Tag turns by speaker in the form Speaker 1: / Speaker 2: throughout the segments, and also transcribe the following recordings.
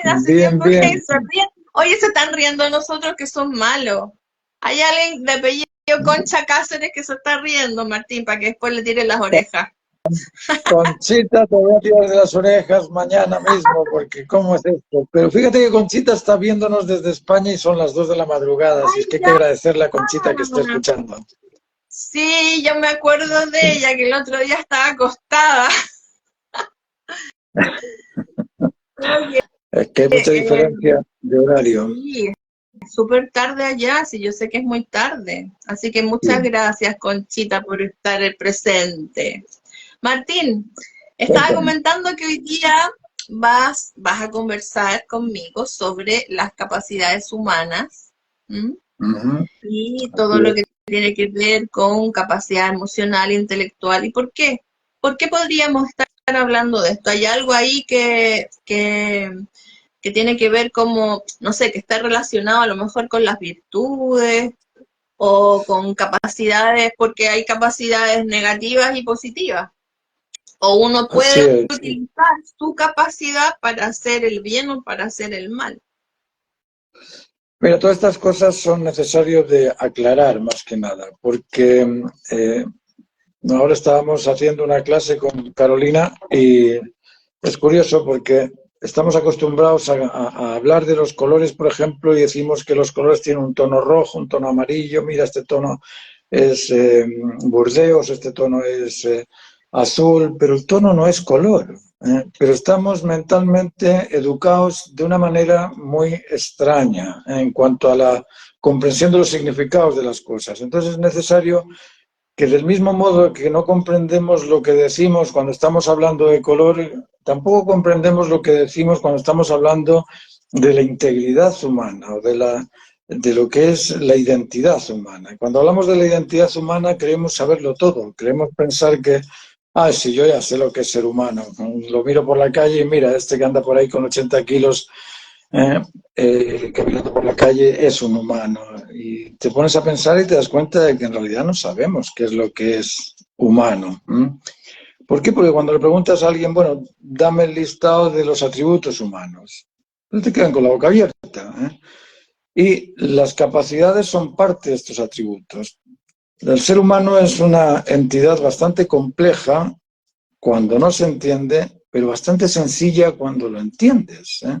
Speaker 1: hace
Speaker 2: Bien,
Speaker 1: tiempo que
Speaker 2: bien.
Speaker 1: se ríen. Oye, se están riendo de nosotros que son malos. Hay alguien de apellido Concha Cáceres que se está riendo, Martín, para que después le tiren las orejas.
Speaker 2: Conchita, te voy a tirar de las orejas mañana mismo, porque ¿cómo es esto? Pero fíjate que Conchita está viéndonos desde España y son las 2 de la madrugada, así
Speaker 1: ¡Ay,
Speaker 2: es que hay que
Speaker 1: ya!
Speaker 2: agradecerle a Conchita que esté escuchando.
Speaker 1: Sí, yo me acuerdo de ella, que el otro día estaba acostada. Oye,
Speaker 2: Es que hay mucha diferencia de horario.
Speaker 1: sí, súper tarde allá, sí, yo sé que es muy tarde. Así que muchas
Speaker 2: Sí.
Speaker 1: gracias, Conchita, por estar presente. Martín, estaba
Speaker 2: Cuéntame.
Speaker 1: comentando que hoy día vas a conversar conmigo sobre las capacidades humanas. ¿M?
Speaker 2: Ujú.
Speaker 1: Y
Speaker 2: Así
Speaker 1: todo lo
Speaker 2: es.
Speaker 1: que tiene que ver con capacidad emocional, intelectual. ¿Y por qué? ¿Por qué podríamos estar hablando de esto? ¿Hay algo ahí que tiene que ver como, no sé, que está relacionado a lo mejor con las virtudes o con capacidades, porque hay capacidades negativas y positivas? O uno
Speaker 2: Así
Speaker 1: puede
Speaker 2: es.
Speaker 1: utilizar su capacidad para hacer el bien o para hacer el mal.
Speaker 2: Mira, todas estas cosas son necesarios de aclarar más que nada, porque ahora estábamos haciendo una clase con Carolina y es curioso porque estamos acostumbrados a hablar de los colores, por ejemplo, y decimos que los colores tienen un tono rojo, un tono amarillo, mira, este tono es burdeos, este tono es azul, pero el tono no es color. Pero estamos mentalmente educados de una manera muy extraña en cuanto a la comprensión de los significados de las cosas. Entonces es necesario que del mismo modo que no comprendemos lo que decimos cuando estamos hablando de color, tampoco comprendemos lo que decimos cuando estamos hablando de la integridad humana o de lo que es la identidad humana. Cuando hablamos de la identidad humana creemos saberlo todo, creemos pensar que, sí, yo ya sé lo que es ser humano, lo miro por la calle y mira, este que anda por ahí con 80 kilos ¿eh? Caminando por la calle es un humano. Y te pones a pensar y te das cuenta de que en realidad no sabemos qué es lo que es humano. ¿Eh? ¿Por qué? Porque cuando le preguntas a alguien, bueno, dame el listado de los atributos humanos, pues te quedan con la boca abierta. ¿Eh? Y las capacidades son parte de estos atributos. El ser humano es una entidad bastante compleja cuando no se entiende, pero bastante sencilla cuando lo entiendes. ¿Eh?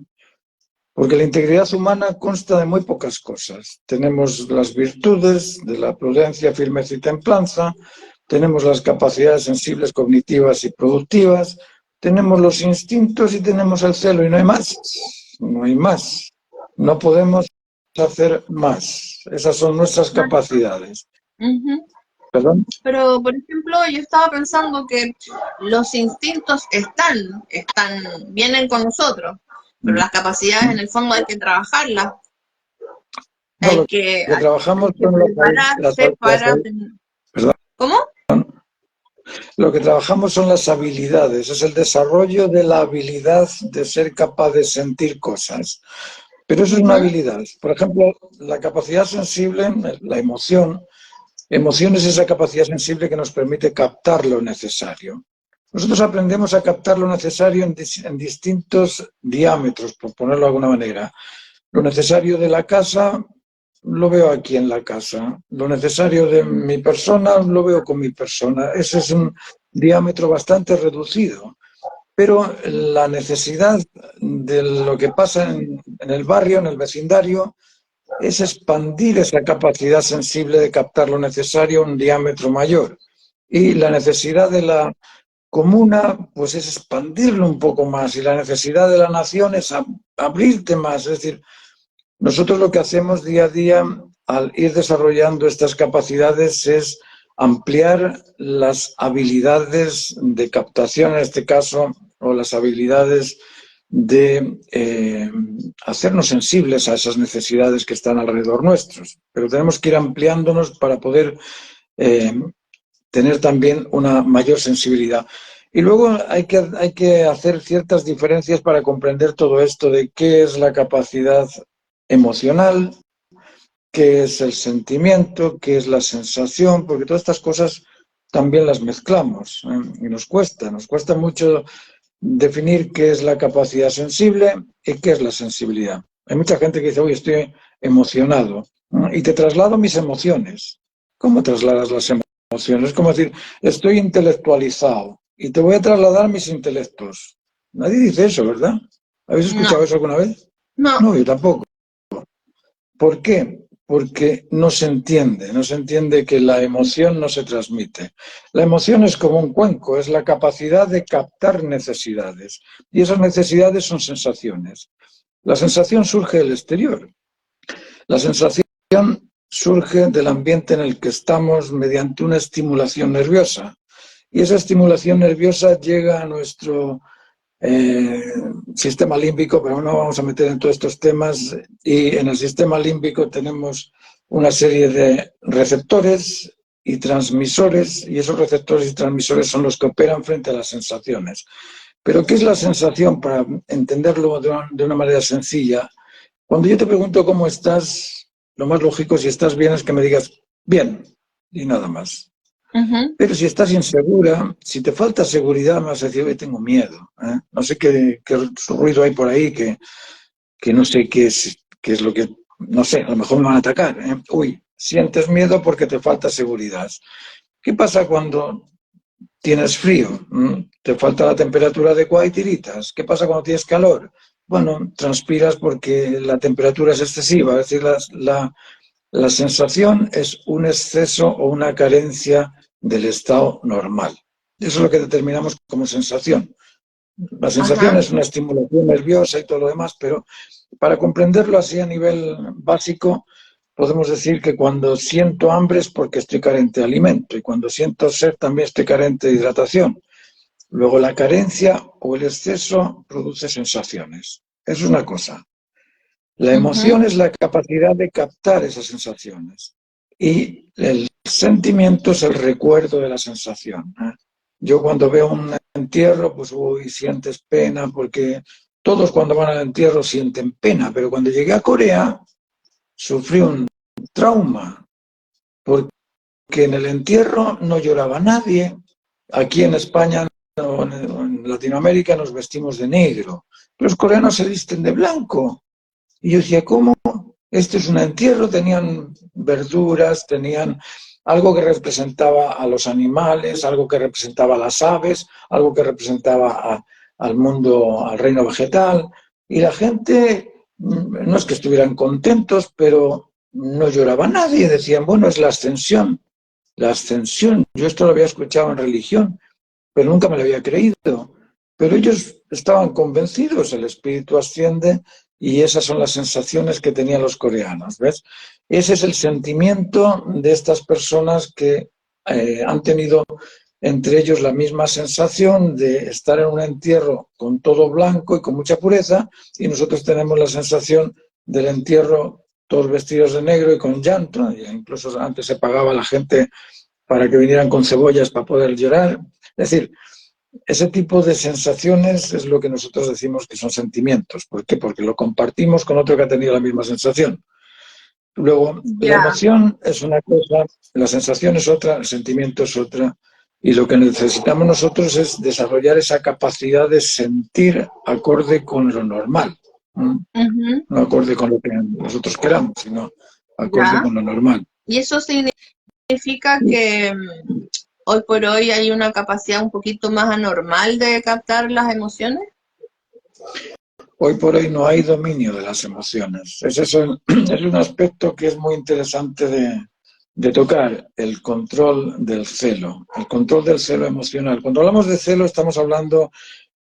Speaker 2: Porque la integridad humana consta de muy pocas cosas. Tenemos las virtudes de la prudencia, firmeza y templanza, tenemos las capacidades sensibles, cognitivas y productivas, tenemos los instintos y tenemos el celo, y no hay más. No hay más. No podemos hacer más. Esas son nuestras capacidades.
Speaker 1: Ujú.
Speaker 2: ¿Perdón?
Speaker 1: Pero, por ejemplo, yo estaba pensando que los instintos vienen con nosotros, pero las capacidades en el fondo hay que trabajarlas,
Speaker 2: No, lo que
Speaker 1: hay
Speaker 2: trabajamos
Speaker 1: que
Speaker 2: son
Speaker 1: prepararse para tener...
Speaker 2: ¿verdad?
Speaker 1: ¿Cómo?
Speaker 2: Lo que trabajamos son las habilidades, es el desarrollo de la habilidad de ser capaz de sentir cosas. Pero eso es una
Speaker 1: Ujú.
Speaker 2: habilidad. Por ejemplo, la capacidad sensible, la emoción es esa capacidad sensible que nos permite captar lo necesario. Nosotros aprendemos a captar lo necesario en distintos diámetros, por ponerlo de alguna manera. Lo necesario de la casa lo veo aquí en la casa. Lo necesario de mi persona lo veo con mi persona. Ese es un diámetro bastante reducido. Pero la necesidad de lo que pasa en el barrio, en el vecindario, es expandir esa capacidad sensible de captar lo necesario a un diámetro mayor. Y la necesidad de la comuna, pues es expandirlo un poco más. Y la necesidad de la nación es abrirte más. Es decir, nosotros lo que hacemos día a día al ir desarrollando estas capacidades es ampliar las habilidades de captación, en este caso, o las habilidades de hacernos sensibles a esas necesidades que están alrededor nuestros. Pero tenemos que ir ampliándonos para poder eh, tener también una mayor sensibilidad. Y luego hay que hacer ciertas diferencias para comprender todo esto de qué es la capacidad emocional, qué es el sentimiento, qué es la sensación, porque todas estas cosas también las mezclamos, ¿eh? Y nos cuesta mucho definir qué es la capacidad sensible y qué es la sensibilidad. Hay mucha gente que dice, oye, estoy emocionado, ¿no? Y te traslado mis emociones. ¿Cómo trasladas las emociones? Es como decir, estoy intelectualizado y te voy a trasladar mis intelectos. Nadie dice eso, ¿verdad? ¿Habéis escuchado
Speaker 1: No,
Speaker 2: eso alguna vez?
Speaker 1: no.
Speaker 2: No, yo tampoco. ¿Por qué? Porque no se entiende que la emoción no se transmite. La emoción es como un cuenco, es la capacidad de captar necesidades. Y esas necesidades son sensaciones. La sensación surge del exterior. La sensación surge del ambiente en el que estamos mediante una estimulación nerviosa. Y esa estimulación nerviosa llega a nuestro eh, sistema límbico, pero no vamos a meter en todos estos temas. Y en el sistema límbico tenemos una serie de receptores y transmisores, y esos receptores y transmisores son los que operan frente a las sensaciones. Pero ¿qué es la sensación? Para entenderlo de una manera sencilla, cuando yo te pregunto cómo estás, lo más lógico, si estás bien, es que me digas bien y nada más.
Speaker 1: Ujú.
Speaker 2: Pero si estás insegura, si te falta seguridad, me vas a decir, oye, tengo miedo. No sé qué ruido hay por ahí, que no sé qué es lo que, no sé, a lo mejor me van a atacar. Uy, sientes miedo porque te falta seguridad. ¿Qué pasa cuando tienes frío? Te falta la temperatura adecuada y tiritas. ¿Qué pasa cuando tienes calor? Bueno, transpiras porque la temperatura es excesiva, es decir, la sensación es un exceso o una carencia del estado normal. Eso es lo que determinamos como sensación. La sensación
Speaker 1: Ajá.
Speaker 2: es una estimulación nerviosa y todo lo demás, pero para comprenderlo así a nivel básico, podemos decir que cuando siento hambre es porque estoy carente de alimento y cuando siento sed también estoy carente de hidratación. Luego la carencia o el exceso produce sensaciones. Eso es una cosa. La
Speaker 1: Ujú.
Speaker 2: emoción es la capacidad de captar esas sensaciones y el sentimiento es el recuerdo de la sensación. Yo cuando veo un entierro, pues uy, sientes pena, porque todos cuando van al entierro sienten pena, pero cuando llegué a Corea sufrí un trauma, porque en el entierro no lloraba nadie. Aquí en España o en Latinoamérica nos vestimos de negro. Los coreanos se visten de blanco. Y yo decía, ¿cómo? Este es un entierro, tenían verduras, tenían algo que representaba a los animales, algo que representaba a las aves, algo que representaba al mundo, al reino vegetal. Y la gente, no es que estuvieran contentos, pero no lloraba nadie. Decían, bueno, es la ascensión. La ascensión, yo esto lo había escuchado en religión, pero nunca me lo había creído. Pero ellos estaban convencidos, el espíritu asciende y esas son las sensaciones que tenían los coreanos, ¿ves? Ese es el sentimiento de estas personas que han tenido entre ellos la misma sensación de estar en un entierro con todo blanco y con mucha pureza, y nosotros tenemos la sensación del entierro todos vestidos de negro y con llanto, e incluso antes se pagaba a la gente para que vinieran con cebollas para poder llorar. Es decir, ese tipo de sensaciones es lo que nosotros decimos que son sentimientos. ¿Por qué? Porque lo compartimos con otro que ha tenido la misma sensación. Luego, la
Speaker 1: Ya.
Speaker 2: emoción es una cosa, la sensación es otra, el sentimiento es otra, y lo que necesitamos nosotros es desarrollar esa capacidad de sentir acorde con lo normal.
Speaker 1: Ujú.
Speaker 2: No acorde con lo que nosotros queramos, sino acorde
Speaker 1: Ya.
Speaker 2: con lo normal.
Speaker 1: Y eso significa que hoy por hoy hay una capacidad un poquito más anormal de captar las emociones.
Speaker 2: Hoy por hoy no hay dominio de las emociones. Es un aspecto que es muy interesante de tocar, el control del celo, el control del celo emocional. Cuando hablamos de celo estamos hablando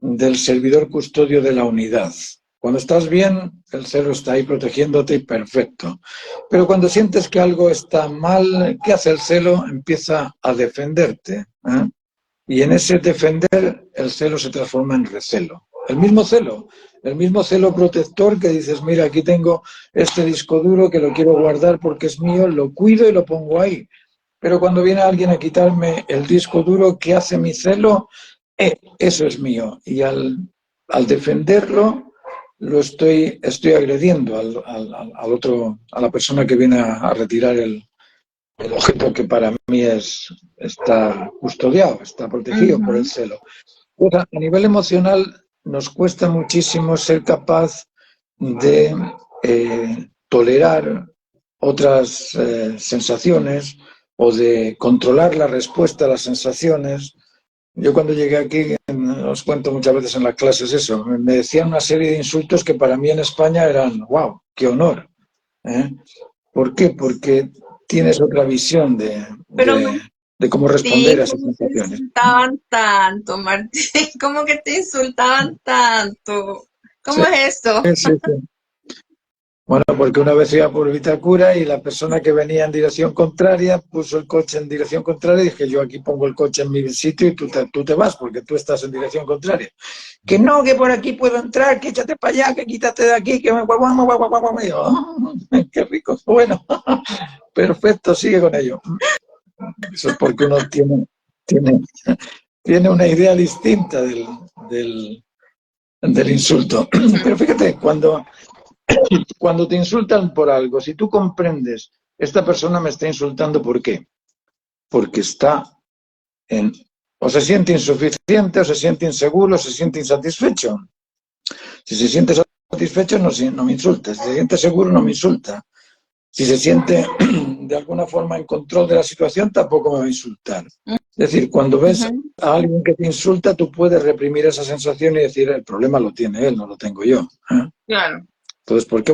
Speaker 2: del servidor custodio de la unidad. Cuando estás bien, el celo está ahí protegiéndote y perfecto. Pero cuando sientes que algo está mal, ¿qué hace el celo? Empieza a defenderte. Y en ese defender, el celo se transforma en recelo. El mismo celo protector que dices, mira, aquí tengo este disco duro que lo quiero guardar porque es mío, lo cuido y lo pongo ahí. Pero cuando viene alguien a quitarme el disco duro, ¿qué hace mi celo? Eso es mío. Y al defenderlo, estoy agrediendo al otro, a la persona que viene a retirar el objeto que para mí está custodiado, está protegido por el
Speaker 1: Ujú.
Speaker 2: celo. Pues a nivel emocional nos cuesta muchísimo ser capaz de tolerar otras sensaciones o de controlar la respuesta a las sensaciones. Yo cuando llegué aquí, os cuento muchas veces en las clases eso, me decían una serie de insultos que para mí en España eran, wow, qué honor. ¿Eh? ¿Por qué? Porque tienes otra visión
Speaker 1: Pero
Speaker 2: de cómo responder
Speaker 1: Martín,
Speaker 2: a esas
Speaker 1: ¿cómo te
Speaker 2: sensaciones.
Speaker 1: insultaban tanto, Martín? ¿Cómo que te insultaban tanto?
Speaker 2: Sí,
Speaker 1: ¿Cómo es eso?
Speaker 2: sí, sí. Bueno, porque una vez iba por Vitacura y la persona que venía en dirección contraria puso el coche en dirección contraria y dije, yo aquí pongo el coche en mi sitio y tú te vas porque tú estás en dirección contraria. Que no, que por aquí puedo entrar, que échate para allá, que quítate de aquí, que me... Y yo, "Oh, qué rico, bueno, perfecto, sigue con ello". Eso es porque uno tiene, tiene una idea distinta del insulto. Pero fíjate, cuando te insultan por algo, si tú comprendes, esta persona me está insultando, ¿por qué? Porque está o se siente insuficiente, o se siente inseguro, o se siente insatisfecho. Si se siente satisfecho, no me insulta. Si se siente seguro, no me insulta. Si se siente de alguna forma en control de la situación, tampoco me va a insultar. Es decir, cuando ves a alguien que te insulta, tú puedes reprimir esa sensación y decir, el problema lo tiene él, no lo tengo yo.
Speaker 1: Claro.
Speaker 2: Entonces, ¿por qué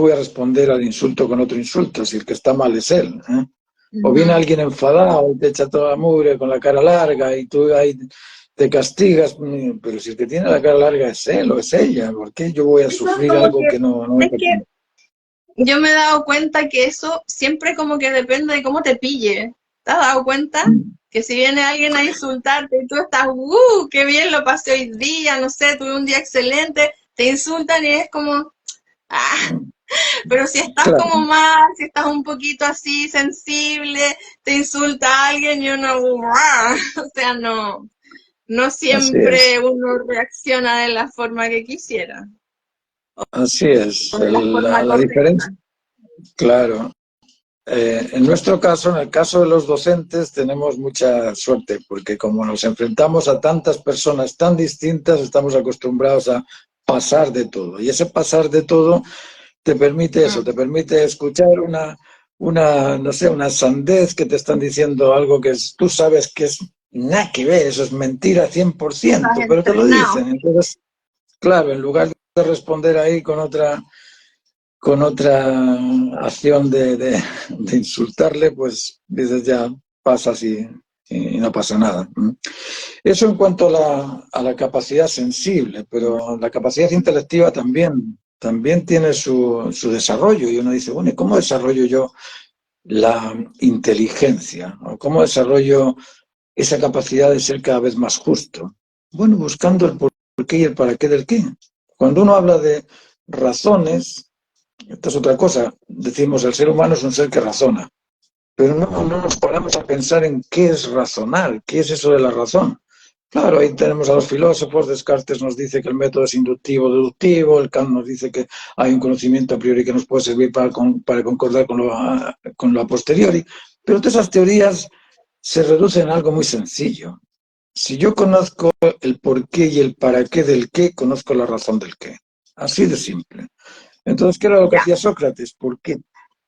Speaker 2: voy a responder al insulto con otro insulto si el que está mal es él? O viene alguien enfadado y te echa toda la mugre con la cara larga y tú ahí te castigas, pero si el que tiene la cara larga es él o es ella, ¿por qué yo voy a
Speaker 1: Eso es
Speaker 2: sufrir
Speaker 1: como
Speaker 2: algo que no me
Speaker 1: es que
Speaker 2: pertenece?
Speaker 1: yo me he dado cuenta que eso siempre como que depende de cómo te pille. ¿Te has dado cuenta? Que si viene alguien a insultarte y tú estás, qué bien lo pasé hoy día, no sé, tuve un día excelente, te insultan y es como, ah, pero si estás
Speaker 2: Claro,
Speaker 1: como mal, si estás un poquito así sensible, te insulta alguien y uno, o sea, no
Speaker 2: así es.
Speaker 1: siempre uno reacciona de la forma que quisiera
Speaker 2: Así es.
Speaker 1: o de la forma
Speaker 2: La diferencia,
Speaker 1: correcta.
Speaker 2: claro. En nuestro caso, en el caso de los docentes, tenemos mucha suerte, porque como nos enfrentamos a tantas personas tan distintas, estamos acostumbrados a pasar de todo. Y ese pasar de todo te permite eso, te permite escuchar no sé, una sandez que te están diciendo algo tú sabes que es nada que ver, eso es mentira
Speaker 1: Estás
Speaker 2: 100%, pero te lo
Speaker 1: entrenado.
Speaker 2: dicen. Entonces, claro, en lugar de responder ahí con otra acción de insultarle, pues dices ya pasas y no pasa nada. Eso en cuanto a la capacidad sensible, pero la capacidad intelectiva también tiene su desarrollo. Y uno dice, bueno, ¿y cómo desarrollo yo la inteligencia? ¿O cómo desarrollo esa capacidad de ser cada vez más justo? Bueno, buscando el por qué y el para qué del qué. Cuando uno habla de razones, esta es otra cosa. Decimos, el ser humano es un ser que razona, pero no nos paramos a pensar en qué es razonar, qué es eso de la razón. Claro, ahí tenemos a los filósofos, Descartes nos dice que el método es inductivo-deductivo, el Kant nos dice que hay un conocimiento a priori que nos puede servir para concordar con lo a posteriori, pero todas esas teorías se reducen a algo muy sencillo. Si yo conozco el por qué y el para qué del qué, conozco la razón del qué. Así de simple. Entonces, ¿qué era lo que
Speaker 1: Ya.
Speaker 2: hacía Sócrates? ¿Por qué?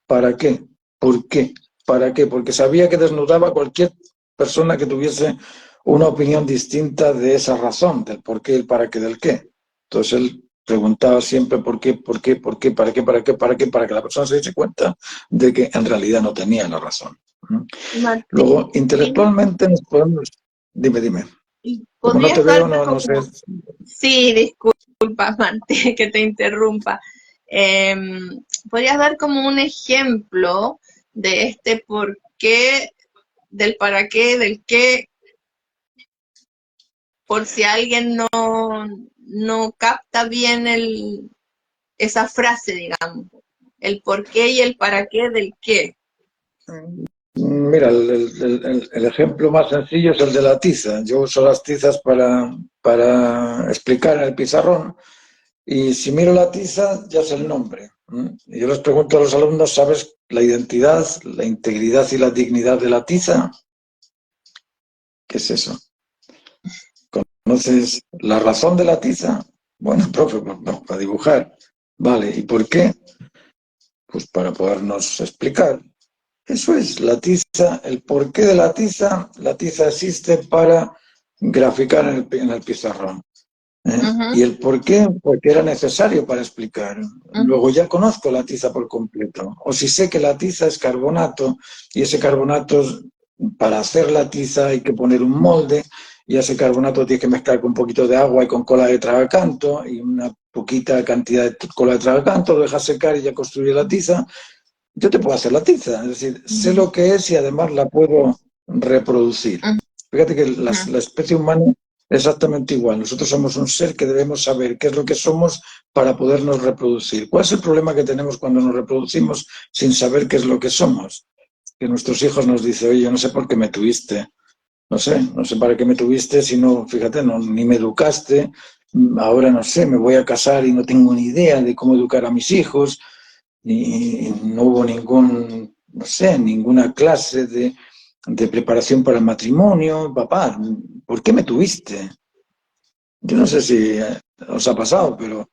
Speaker 2: ¿Para qué? ¿Por qué? ¿Para qué? Porque sabía que desnudaba a cualquier persona que tuviese una opinión distinta de esa razón, del por qué, el para qué, del qué. Entonces él preguntaba siempre por qué, para qué, para que la persona se diese cuenta de que en realidad no tenía la razón. Luego,
Speaker 1: Martín,
Speaker 2: intelectualmente nos podemos... Dime. Como no te
Speaker 1: ¿podrías
Speaker 2: veo,
Speaker 1: darme
Speaker 2: no sé.
Speaker 1: como, sí, disculpa, Martín, que te interrumpa. ¿Podrías dar como un ejemplo de este por qué, del para qué, del qué, por si alguien no capta bien esa frase, digamos? El por qué y el para qué del qué.
Speaker 2: Mira, el ejemplo más sencillo es el de la tiza. Yo uso las tizas para explicar en el pizarrón y si miro la tiza ya sé el nombre. Y yo les pregunto a los alumnos, ¿sabes la identidad, la integridad y la dignidad de la tiza? ¿Qué es eso? Entonces, la razón de la tiza, bueno, profe, pues, no, para dibujar. Vale, ¿y por qué? Pues para podernos explicar. Eso es, la tiza, el porqué de la tiza existe para graficar en el pizarrón. Y el por qué, porque era necesario para explicar. Luego ya conozco la tiza por completo. O si sé que la tiza es carbonato, y ese carbonato, para hacer la tiza hay que poner un molde, y ese carbonato tiene que mezclar con un poquito de agua y con cola de tragacanto, y una poquita cantidad de cola de tragacanto, lo dejas secar y ya construye la tiza. Yo te puedo hacer la tiza, es decir, sé lo que es y además la puedo reproducir. Fíjate que la especie humana es exactamente igual. Nosotros somos un ser que debemos saber qué es lo que somos para podernos reproducir. ¿Cuál es el problema que tenemos cuando nos reproducimos sin saber qué es lo que somos? Que nuestros hijos nos dicen, oye, yo no sé por qué me tuviste, no sé para qué me tuviste si no, fíjate, no, ni me educaste, ahora no sé, me voy a casar y no tengo ni idea de cómo educar a mis hijos, y no hubo no sé, ninguna clase de preparación para el matrimonio. Papá, ¿por qué me tuviste? Yo no sé si os ha pasado, pero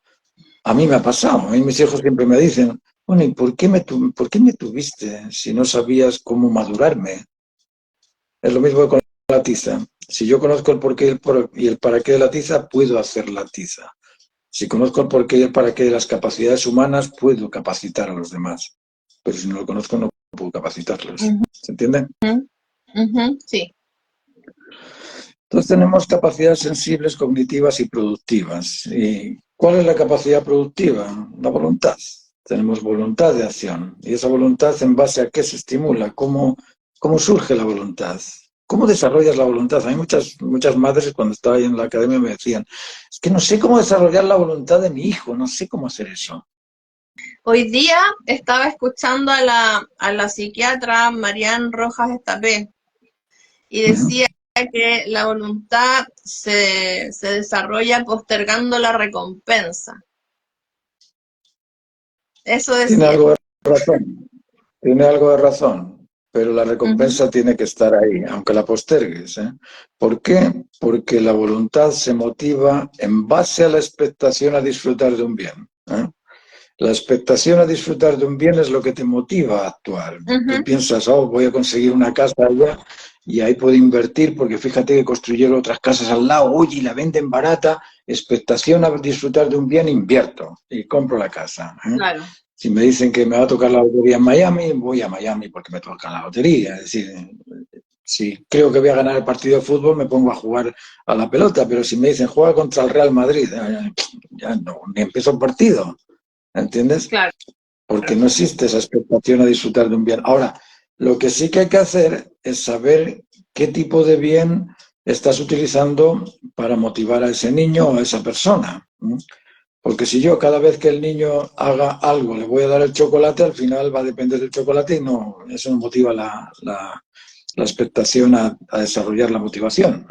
Speaker 2: a mí me ha pasado. A mí mis hijos siempre me dicen, bueno, ¿y por qué me tuviste si no sabías cómo madurarme? Es lo mismo que con la tiza. Si yo conozco el porqué y el para qué de la tiza, puedo hacer la tiza. Si conozco el porqué y el para qué de las capacidades humanas, puedo capacitar a los demás. Pero si no lo conozco, no puedo capacitarlos. ¿Se entiende?
Speaker 1: Sí.
Speaker 2: Entonces tenemos capacidades sensibles, cognitivas y productivas. ¿Y cuál es la capacidad productiva? La voluntad. Tenemos voluntad de acción. ¿Y esa voluntad en base a qué se estimula? ¿Cómo surge la voluntad? ¿Cómo desarrollas la voluntad? Hay muchas madres cuando estaba ahí en la academia me decían, es que no sé cómo desarrollar la voluntad de mi hijo, no sé cómo hacer eso.
Speaker 1: Hoy día estaba escuchando a la psiquiatra Marian Rojas Estapé y decía que la voluntad se desarrolla postergando la recompensa. Eso
Speaker 2: Tiene
Speaker 1: decía.
Speaker 2: algo de razón, tiene algo de razón, pero la recompensa tiene que estar ahí, aunque la postergues. ¿Por qué? Porque la voluntad se motiva en base a la expectación a disfrutar de un bien. La expectación a disfrutar de un bien es lo que te motiva a actuar. Tú piensas, oh, voy a conseguir una casa allá y ahí puedo invertir porque fíjate que construyeron otras casas al lado, oye, y la venden barata, expectación a disfrutar de un bien, invierto y compro la casa.
Speaker 1: Claro.
Speaker 2: Si me dicen que me va a tocar la lotería en Miami, voy a Miami porque me toca la lotería. Es decir, si creo que voy a ganar el partido de fútbol, me pongo a jugar a la pelota, pero si me dicen juega contra el Real Madrid, ya no, ni empiezo el partido. ¿Entiendes?
Speaker 1: Claro.
Speaker 2: Porque no existe esa expectación a disfrutar de un bien. Ahora, lo que sí que hay que hacer es saber qué tipo de bien estás utilizando para motivar a ese niño o a esa persona. Porque si yo cada vez que el niño haga algo le voy a dar el chocolate, al final va a depender del chocolate y no, eso no motiva la expectación a desarrollar la motivación.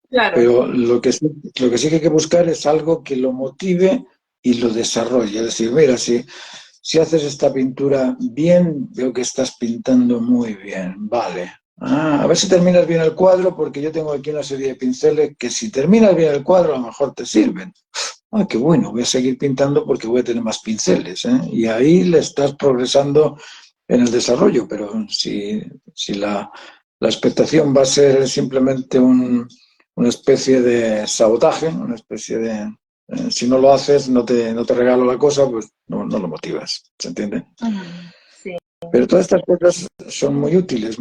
Speaker 1: Claro.
Speaker 2: Pero lo que sí que hay que buscar es algo que lo motive y lo desarrolle. Es decir, mira, si haces esta pintura bien, veo que estás pintando muy bien, vale. A ver si terminas bien el cuadro, porque yo tengo aquí una serie de pinceles que si terminas bien el cuadro a lo mejor te sirven. Qué bueno, voy a seguir pintando porque voy a tener más pinceles. Y ahí le estás progresando en el desarrollo, pero si la expectación va a ser simplemente una especie de sabotaje, una especie de... si no lo haces, no te regalo la cosa, pues no lo motivas, ¿se entiende?
Speaker 1: Sí.
Speaker 2: Pero todas estas cosas son muy útiles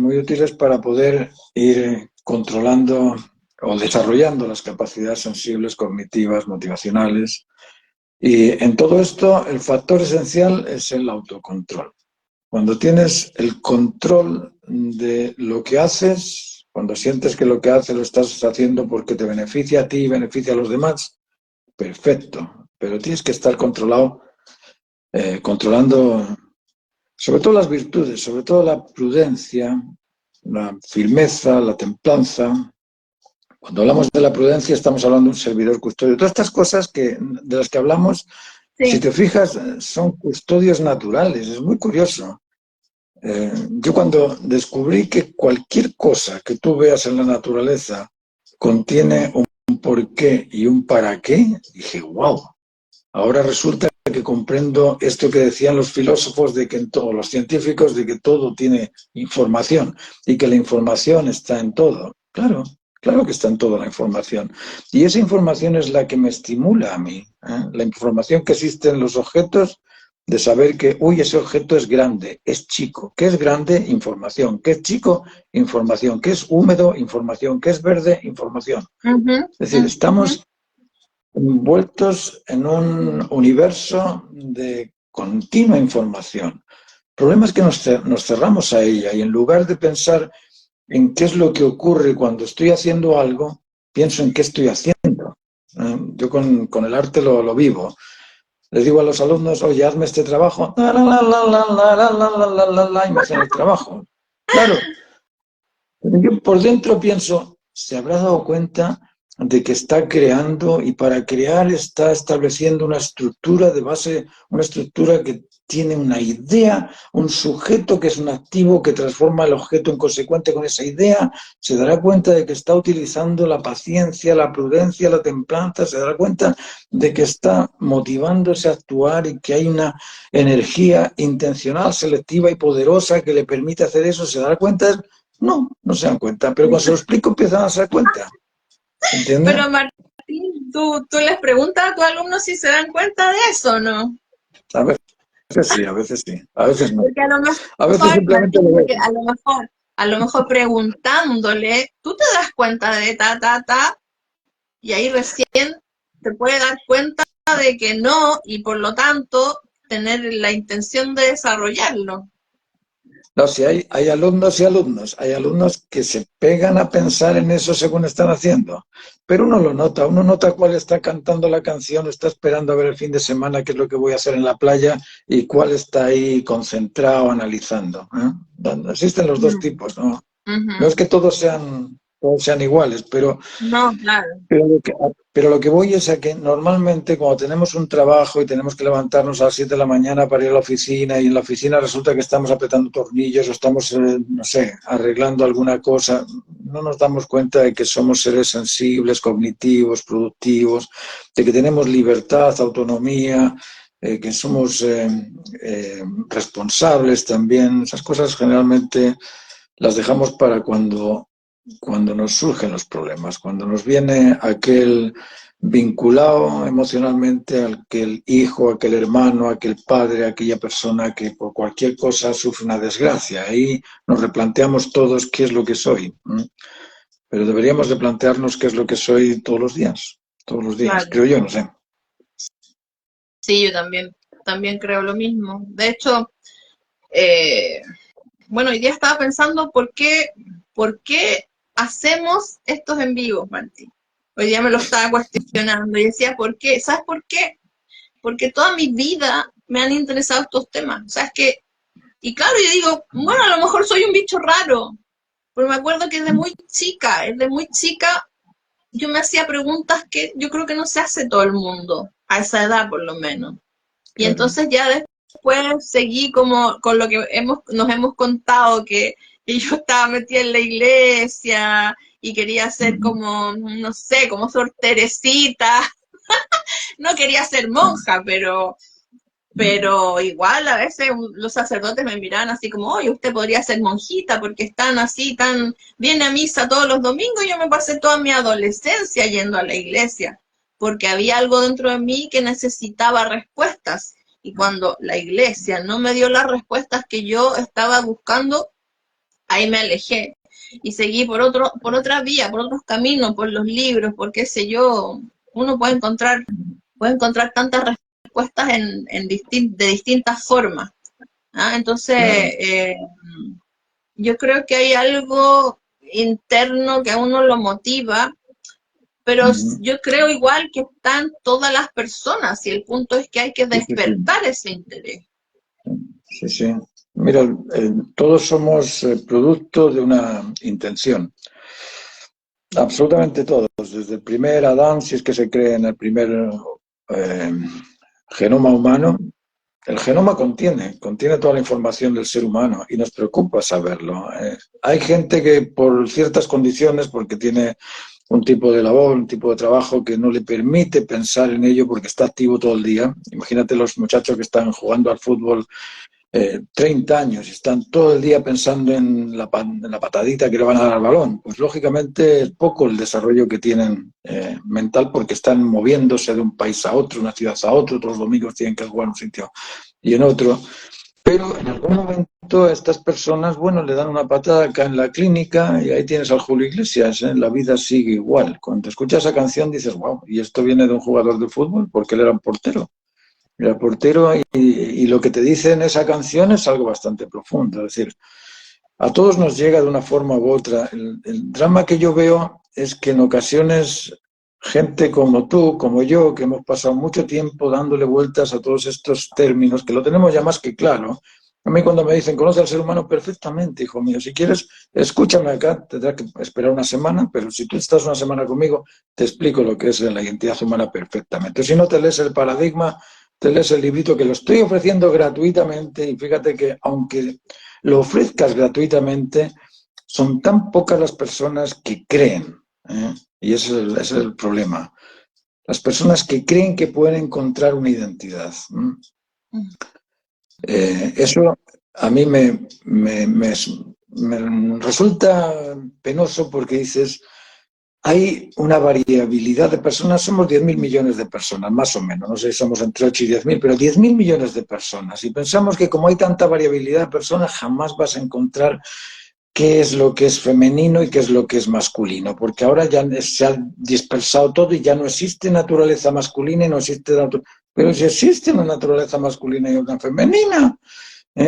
Speaker 2: para poder ir controlando o desarrollando las capacidades sensibles, cognitivas, motivacionales. Y en todo esto, el factor esencial es el autocontrol. Cuando tienes el control de lo que haces, cuando sientes que lo que haces lo estás haciendo porque te beneficia a ti y beneficia a los demás, perfecto. Pero tienes que estar controlando sobre todo las virtudes, sobre todo la prudencia, la firmeza, la templanza. Cuando hablamos de la prudencia estamos hablando de un servidor custodio. Todas estas cosas de las que hablamos, si te fijas, son custodios naturales. Es muy curioso. Yo cuando descubrí que cualquier cosa que tú veas en la naturaleza contiene un por qué y un para qué, dije, wow, ahora resulta que comprendo esto que decían los filósofos, de que en todos los científicos, de que todo tiene información y que la información está en todo. Claro, claro que está en toda la información. Y esa información es la que me estimula a mí, ¿eh? La información que existe en los objetos, de saber que, uy, ese objeto es grande, es chico. ¿Qué es grande? Información. ¿Qué es chico? Información. ¿Qué es húmedo? Información. ¿Qué es verde? Información. Es decir, estamos envueltos en un universo de continua información. El problema es que nos cerramos a ella y en lugar de pensar en qué es lo que ocurre cuando estoy haciendo algo, pienso en qué estoy haciendo. Yo con el arte lo vivo. Les digo a los alumnos, oye, hazme este trabajo, y me hacen el trabajo. Claro, yo por dentro pienso, ¿se habrá dado cuenta de que está creando y para crear está estableciendo una estructura de base, una estructura que tiene una idea, un sujeto que es un activo que transforma el objeto en consecuente con esa idea? Se dará cuenta de que está utilizando la paciencia, la prudencia, la templanza, se dará cuenta de que está motivándose a actuar y que hay una energía intencional, selectiva y poderosa que le permite hacer eso. ¿Se dará cuenta? No, no se dan cuenta, pero cuando se lo explico empiezan a darse cuenta, ¿entiendes?
Speaker 1: Pero Martín, tú les preguntas a tus alumnos si se dan cuenta de eso, ¿no?
Speaker 2: A veces sí, a veces sí, a veces no.
Speaker 1: Porque a lo mejor,
Speaker 2: A veces simplemente
Speaker 1: Martín,
Speaker 2: lo
Speaker 1: porque
Speaker 2: veo.
Speaker 1: a lo mejor preguntándole, tú te das cuenta de ta, y ahí recién te puede dar cuenta de que no, y por lo tanto tener la intención de desarrollarlo.
Speaker 2: No, si hay alumnos y alumnos, hay alumnos que se pegan a pensar en eso según están haciendo, pero uno nota cuál está cantando la canción, está esperando a ver el fin de semana qué es lo que voy a hacer en la playa y cuál está ahí concentrado, analizando, ¿eh? Existen los dos tipos, ¿no? No es que todos sean iguales,
Speaker 1: No, claro.
Speaker 2: pero lo que voy es a que normalmente cuando tenemos un trabajo y tenemos que levantarnos a las 7 de la mañana para ir a la oficina y en la oficina resulta que estamos apretando tornillos o estamos, no sé, arreglando alguna cosa, no nos damos cuenta de que somos seres sensibles, cognitivos, productivos, de que tenemos libertad, autonomía, que somos responsables también. Esas cosas generalmente las dejamos para cuando nos surgen los problemas, cuando nos viene aquel vinculado emocionalmente a aquel hijo, aquel hermano, aquel padre, aquella persona que por cualquier cosa sufre una desgracia. Ahí nos replanteamos todos qué es lo que soy. Pero deberíamos de plantearnos qué es lo que soy todos los días,
Speaker 1: Claro.
Speaker 2: creo yo, no sé.
Speaker 1: Sí, yo también creo lo mismo. De hecho, eh, bueno, hoy día estaba pensando por qué hacemos estos en vivo, Martín. Hoy día me lo estaba cuestionando y decía, ¿por qué? ¿Sabes por qué? Porque toda mi vida me han interesado estos temas. O sea, es que, y claro, yo digo, bueno, a lo mejor soy un bicho raro, pero me acuerdo que desde muy chica, yo me hacía preguntas que yo creo que no se hace todo el mundo, a esa edad por lo menos. Y
Speaker 2: Claro.
Speaker 1: entonces ya después seguí como con lo que nos hemos contado, que yo estaba metida en la iglesia y quería ser como, no sé, como Sor Teresita. No quería ser monja, pero igual a veces los sacerdotes me miraban así como, oye, usted podría ser monjita porque están así, viene a misa todos los domingos. Y yo me pasé toda mi adolescencia yendo a la iglesia, porque había algo dentro de mí que necesitaba respuestas. Y cuando la iglesia no me dio las respuestas que yo estaba buscando, ahí me alejé y seguí por otra vía, por otros caminos, por los libros, por qué sé yo. Uno puede encontrar tantas respuestas de distintas formas. ¿Ah? Entonces,
Speaker 2: Claro.
Speaker 1: yo creo que hay algo interno que a uno lo motiva, pero yo creo igual que están todas las personas y el punto es que hay que
Speaker 2: Sí, sí, sí.
Speaker 1: despertar ese interés.
Speaker 2: Sí, sí. Mira, todos somos producto de una intención. Absolutamente todos, desde el primer Adán, si es que se cree en el primer eh, genoma humano. El genoma contiene toda la información del ser humano y nos preocupa saberlo. Hay gente que por ciertas condiciones, porque tiene un tipo de labor, un tipo de trabajo que no le permite pensar en ello porque está activo todo el día. Imagínate los muchachos que están jugando al fútbol 30 años y están todo el día pensando en la patadita que le van a dar al balón. Pues lógicamente es poco el desarrollo que tienen mental porque están moviéndose de un país a otro, una ciudad a otro, todos los domingos tienen que jugar en un sitio y en otro. Pero en algún momento a estas personas, bueno, le dan una patada acá en la clínica y ahí tienes al Julio Iglesias, ¿eh? La vida sigue igual. Cuando escuchas esa canción dices, wow, ¿y esto viene de un jugador de fútbol? Porque él era un portero. Era portero y lo que te dice en esa canción es algo bastante profundo. Es decir, a todos nos llega de una forma u otra. El drama que yo veo es que en ocasiones gente como tú, como yo, que hemos pasado mucho tiempo dándole vueltas a todos estos términos, que lo tenemos ya más que claro. A mí cuando me dicen, conoce al ser humano perfectamente, hijo mío, si quieres, escúchame acá, tendrás que esperar una semana, pero si tú estás una semana conmigo, te explico lo que es la identidad humana perfectamente. Si no te lees el paradigma, te lees el librito que lo estoy ofreciendo gratuitamente y fíjate que aunque lo ofrezcas gratuitamente, son tan pocas las personas que creen, ¿eh? Y ese es el problema. Las personas que creen que pueden encontrar una identidad. Eso a mí me resulta penoso porque dices, hay una variabilidad de personas, somos 10.000 millones de personas, más o menos, no sé si somos entre 8 y 10.000, pero 10.000 millones de personas. Y pensamos que como hay tanta variabilidad de personas, jamás vas a encontrar qué es lo que es femenino y qué es lo que es masculino, porque ahora ya se ha dispersado todo y ya no existe naturaleza masculina y no existe pero si existe una naturaleza masculina y una femenina.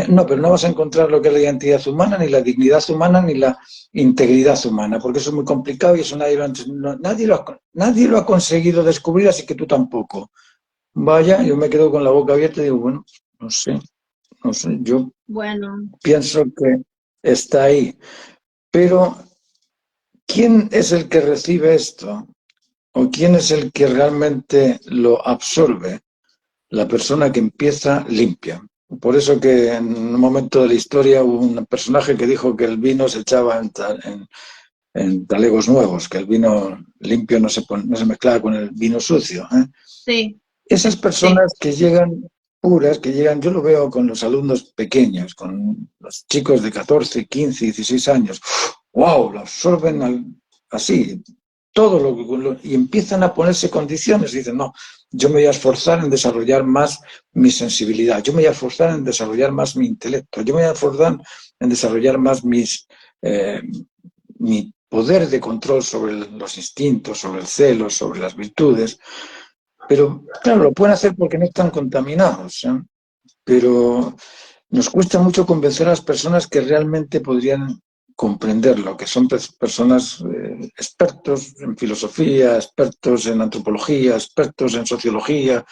Speaker 2: No, pero no vas a encontrar lo que es la identidad humana, ni la dignidad humana, ni la integridad humana, porque eso es muy complicado y eso nadie lo ha conseguido descubrir, así que tú tampoco. Vaya, yo me quedo con la boca abierta y digo, bueno, no sé, yo
Speaker 1: Bueno,
Speaker 2: pienso que está ahí. Pero, ¿quién es el que recibe esto? ¿O quién es el que realmente lo absorbe? La persona que empieza limpia. Por eso que en un momento de la historia hubo un personaje que dijo que el vino se echaba en talegos nuevos, que el vino limpio no se mezclaba con el vino sucio, ¿eh?
Speaker 1: sí,
Speaker 2: Esas
Speaker 1: sí.
Speaker 2: personas que llegan puras, que llegan, yo lo veo con los alumnos pequeños, con los chicos de 14, 15, 16 años, ¡wow! Lo absorben así, todo y empiezan a ponerse condiciones, dicen, no, yo me voy a esforzar en desarrollar más mi sensibilidad, yo me voy a esforzar en desarrollar más mi intelecto, yo me voy a esforzar en desarrollar más mi poder de control sobre los instintos, sobre el celo, sobre las virtudes. Pero claro, lo pueden hacer porque no están contaminados, ¿eh? Pero nos cuesta mucho convencer a las personas que realmente podrían comprenderlo, que son personas expertos en filosofía, expertos en antropología, expertos en sociología,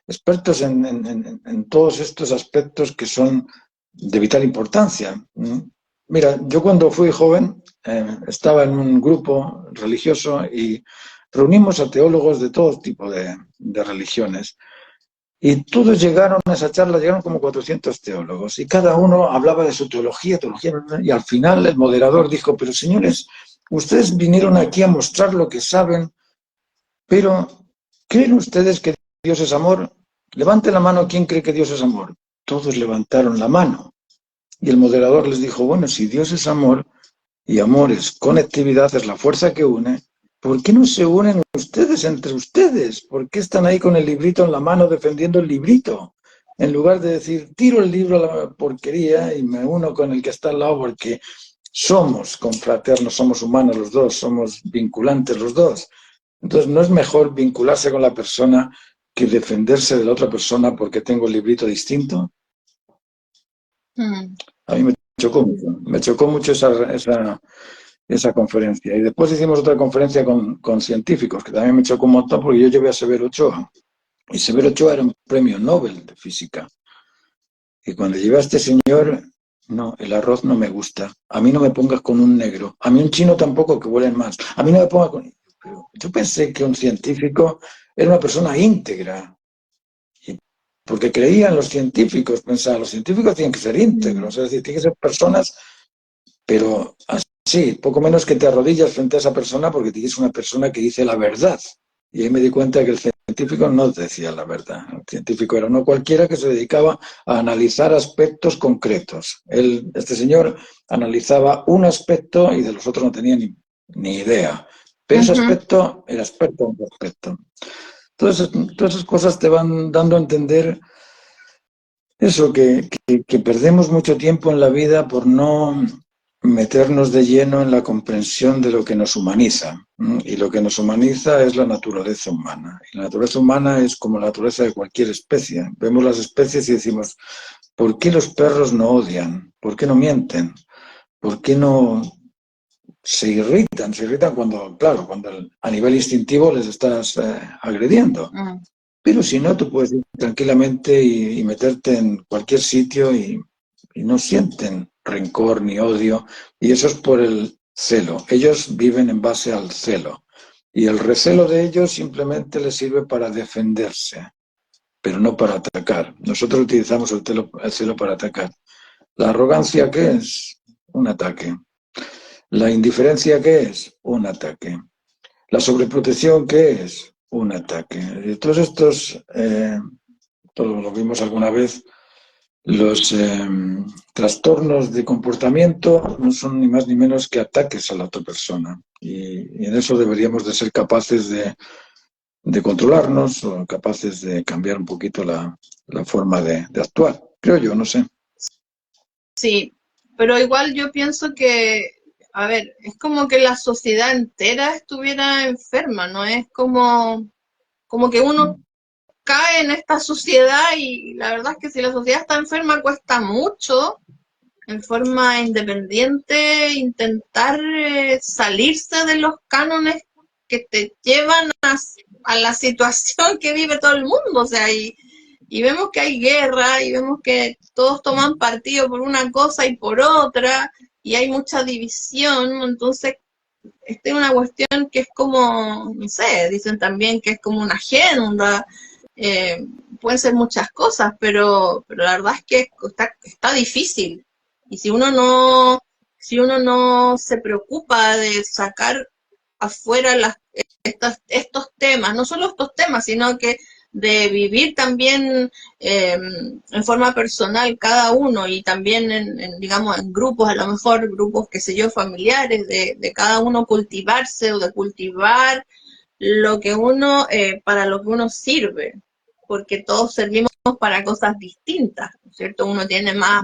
Speaker 2: expertos en todos estos aspectos que son de vital importancia. Mira, yo cuando fui joven estaba en un grupo religioso y reunimos a teólogos de todo tipo de religiones. Y todos llegaron a esa charla, llegaron como 400 teólogos, y cada uno hablaba de su teología, y al final el moderador dijo, pero señores, ustedes vinieron aquí a mostrar lo que saben, pero ¿creen ustedes que Dios es amor? Levanten la mano, ¿quién cree que Dios es amor? Todos levantaron la mano. Y el moderador les dijo, bueno, si Dios es amor, y amor es conectividad, es la fuerza que une, ¿por qué no se unen ustedes entre ustedes? ¿Por qué están ahí con el librito en la mano defendiendo el librito? En lugar de decir, tiro el libro a la porquería y me uno con el que está al lado porque somos confraternos, somos humanos los dos, somos vinculantes los dos. Entonces, ¿no es mejor vincularse con la persona que defenderse de la otra persona porque tengo el librito distinto?
Speaker 1: Mm.
Speaker 2: A mí me chocó mucho esa conferencia. Y después hicimos otra conferencia con científicos, que también me chocó un montón porque yo llevé a Severo Ochoa. Y Severo Ochoa era un premio Nobel de física. Y cuando llevé a este señor, no, el arroz no me gusta. A mí no me pongas con un negro. A mí un chino tampoco, que huelen más. A mí no me pongas con... Yo pensé que un científico era una persona íntegra. Porque creía en los científicos, pensaba, los científicos tienen que ser íntegros, es decir, tienen que ser personas, pero así sí, poco menos que te arrodillas frente a esa persona porque es una persona que dice la verdad. Y ahí me di cuenta que el científico no decía la verdad. El científico era uno cualquiera que se dedicaba a analizar aspectos concretos. Este señor analizaba un aspecto y de los otros no tenía ni idea. Pero ese
Speaker 1: Ujú.
Speaker 2: aspecto era experto en ese aspecto. Todas esas cosas te van dando a entender eso, que perdemos mucho tiempo en la vida por no meternos de lleno en la comprensión de lo que nos humaniza. Y lo que nos humaniza es la naturaleza humana. Y la naturaleza humana es como la naturaleza de cualquier especie. Vemos las especies y decimos, ¿por qué los perros no odian? ¿Por qué no mienten? ¿Por qué no se irritan? Se irritan cuando, claro, cuando a nivel instintivo les estás agrediendo.
Speaker 1: Mm.
Speaker 2: Pero si no, tú puedes ir tranquilamente y meterte en cualquier sitio y no sienten rencor ni odio. Y eso es por el celo. Ellos viven en base al celo. Y el recelo de ellos simplemente les sirve para defenderse, pero no para atacar. Nosotros utilizamos el celo para atacar. ¿La arrogancia qué es? Un ataque. ¿La indiferencia qué es? Un ataque. ¿La sobreprotección qué es? Un ataque. Y todos estos, todos lo vimos alguna vez, los trastornos de comportamiento no son ni más ni menos que ataques a la otra persona. Y en eso deberíamos de ser capaces de controlarnos o capaces de cambiar un poquito la forma de actuar. Creo yo, no sé.
Speaker 1: Sí, pero igual yo pienso que, a ver, es como que la sociedad entera estuviera enferma, ¿no? Es como que uno cae en esta sociedad y la verdad es que si la sociedad está enferma cuesta mucho en forma independiente intentar salirse de los cánones que te llevan a la situación que vive todo el mundo, o sea, y vemos que hay guerra y vemos que todos toman partido por una cosa y por otra y hay mucha división, entonces esta es una cuestión que es como, no sé, dicen también que es como una agenda, eh, pueden ser muchas cosas, pero la verdad es que está difícil. Y si uno no se preocupa de sacar afuera estos temas, no solo estos temas, sino que de vivir también en forma personal cada uno y también digamos, en grupos, a lo mejor grupos, qué sé yo, familiares, de cada uno cultivarse o de cultivar lo que uno, para lo que uno sirve, porque todos servimos para cosas distintas, ¿no es cierto? Uno tiene más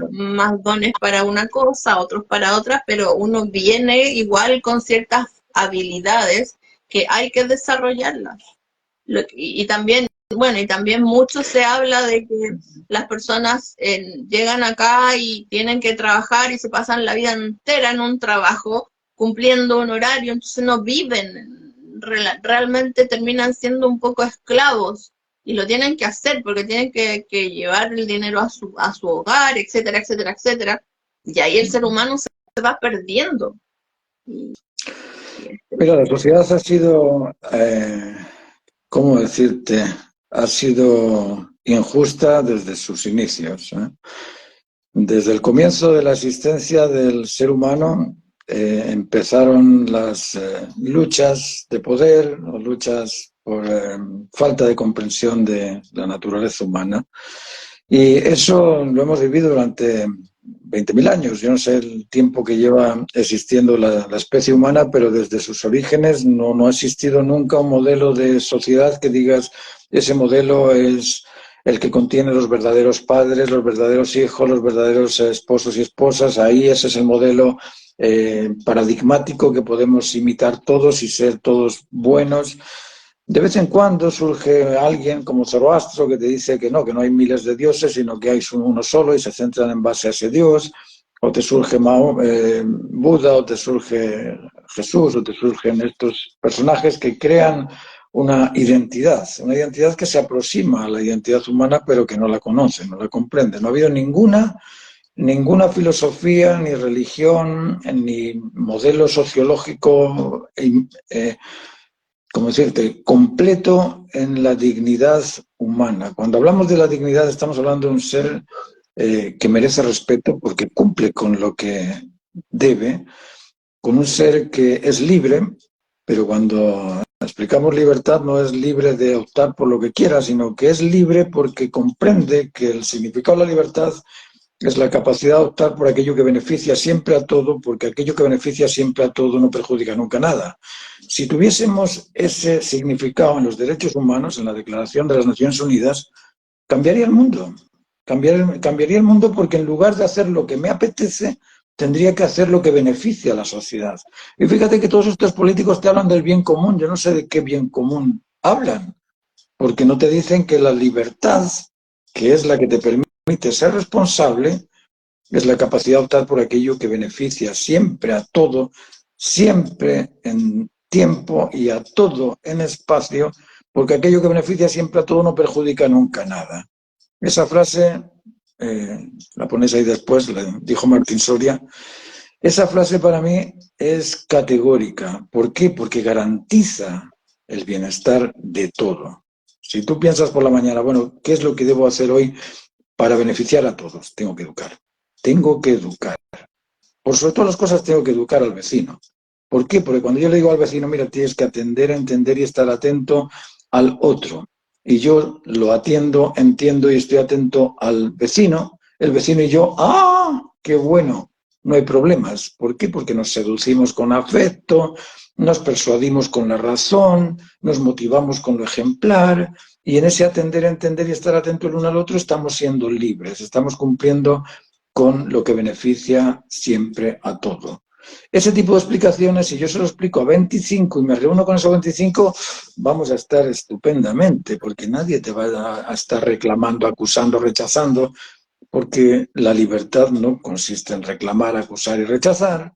Speaker 1: dones para una cosa, otros para otras, pero uno viene igual con ciertas habilidades que hay que desarrollarlas. Y también, bueno, y también mucho se habla de que las personas llegan acá y tienen que trabajar y se pasan la vida entera en un trabajo cumpliendo un horario, entonces no viven, realmente terminan siendo un poco esclavos y lo tienen que hacer porque tienen que llevar el dinero a su hogar, etcétera, etcétera, etcétera. Y ahí el ser humano se va perdiendo. Y, y es
Speaker 2: Mira, la
Speaker 1: triste.
Speaker 2: sociedad ha sido, ¿cómo decirte? Ha sido injusta desde sus inicios, ¿eh? Desde el comienzo de la existencia del ser humano empezaron las luchas de poder o luchas por falta de comprensión de la naturaleza humana. Y eso lo hemos vivido durante 20.000 años. Yo no sé el tiempo que lleva existiendo la especie humana, pero desde sus orígenes no ha existido nunca un modelo de sociedad que digas, ese modelo es el que contiene los verdaderos padres, los verdaderos hijos, los verdaderos esposos y esposas. Ahí ese es el modelo paradigmático que podemos imitar todos y ser todos buenos. De vez en cuando surge alguien como Zoroastro que te dice que no hay miles de dioses, sino que hay uno solo y se centran en base a ese dios. O te surge Buda, o te surge Jesús, o te surgen estos personajes que crean una identidad que se aproxima a la identidad humana, pero que no la conoce, no la comprende. No ha habido ninguna filosofía, ni religión, ni modelo sociológico, como decirte, completo en la dignidad humana. Cuando hablamos de la dignidad estamos hablando de un ser que merece respeto porque cumple con lo que debe, con un ser que es libre, pero cuando explicamos libertad no es libre de optar por lo que quiera, sino que es libre porque comprende que el significado de la libertad es la capacidad de optar por aquello que beneficia siempre a todo, porque aquello que beneficia siempre a todo no perjudica nunca nada. Si tuviésemos ese significado en los derechos humanos, en la Declaración de las Naciones Unidas, cambiaría el mundo. Cambiaría el mundo porque en lugar de hacer lo que me apetece, tendría que hacer lo que beneficia a la sociedad. Y fíjate que todos estos políticos te hablan del bien común. Yo no sé de qué bien común hablan, porque no te dicen que la libertad, que es la que te permite ser responsable, es la capacidad de optar por aquello que beneficia siempre a todo, siempre en tiempo y a todo en espacio, porque aquello que beneficia siempre a todo no perjudica nunca nada. Esa frase, la pones ahí después, la dijo Martín Soria. Esa frase para mí es categórica. ¿Por qué? Porque garantiza el bienestar de todo. Si tú piensas por la mañana, bueno, ¿qué es lo que debo hacer hoy para beneficiar a todos? Tengo que educar. Tengo que educar. Por sobre todas las cosas tengo que educar al vecino. ¿Por qué? Porque cuando yo le digo al vecino, mira, tienes que atender, entender y estar atento al otro. Y yo lo atiendo, entiendo y estoy atento al vecino. El vecino y yo, ¡ah! ¡Qué bueno! No hay problemas. ¿Por qué? Porque nos seducimos con afecto, nos persuadimos con la razón, nos motivamos con lo ejemplar, y en ese atender, entender y estar atento el uno al otro estamos siendo libres, estamos cumpliendo con lo que beneficia siempre a todo. Ese tipo de explicaciones, si yo se lo explico a 25 y me reúno con esos 25, vamos a estar estupendamente, porque nadie te va a estar reclamando, acusando, rechazando, porque la libertad no consiste en reclamar, acusar y rechazar.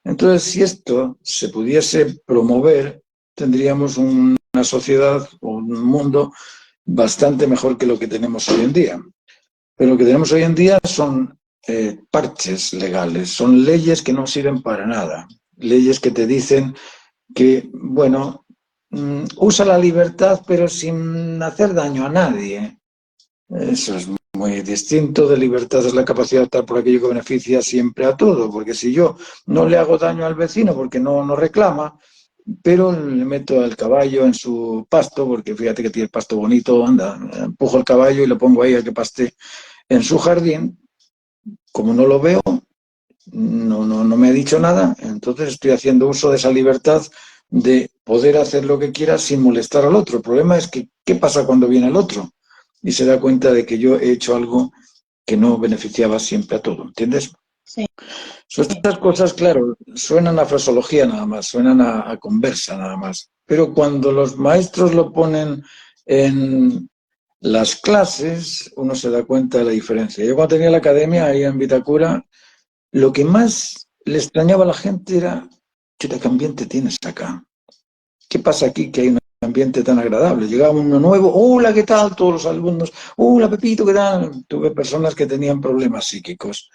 Speaker 2: Entonces, si esto se pudiese promover, tendríamos una sociedad o un mundo bastante mejor que lo que tenemos hoy en día. Pero lo que tenemos hoy en día son parches legales, son leyes que no sirven para nada, leyes que te dicen que, bueno, usa la libertad pero sin hacer daño a nadie. Eso es muy distinto. De libertad es la capacidad de optar por aquello que beneficia siempre a todo, porque si yo no le hago daño al vecino porque no reclama, pero le meto al caballo en su pasto, porque fíjate que tiene el pasto bonito, anda, empujo el caballo y lo pongo ahí a que paste en su jardín, como no lo veo, no me ha dicho nada, entonces estoy haciendo uso de esa libertad de poder hacer lo que quiera sin molestar al otro. El problema es que, ¿qué pasa cuando viene el otro? Y se da cuenta de que yo he hecho algo que no beneficiaba siempre a todo, ¿entiendes?
Speaker 1: Sí.
Speaker 2: Estas cosas, claro, suenan a fraseología nada más, suenan a conversa nada más, pero cuando los maestros lo ponen en las clases, uno se da cuenta de la diferencia. Yo cuando tenía la academia ahí en Vitacura, lo que más le extrañaba a la gente era, ¿qué ambiente tienes acá? ¿Qué pasa aquí que hay un ambiente tan agradable? Llegaba uno nuevo, hola, ¿qué tal? Todos los alumnos, hola, Pepito, ¿qué tal? Tuve personas que tenían problemas psíquicos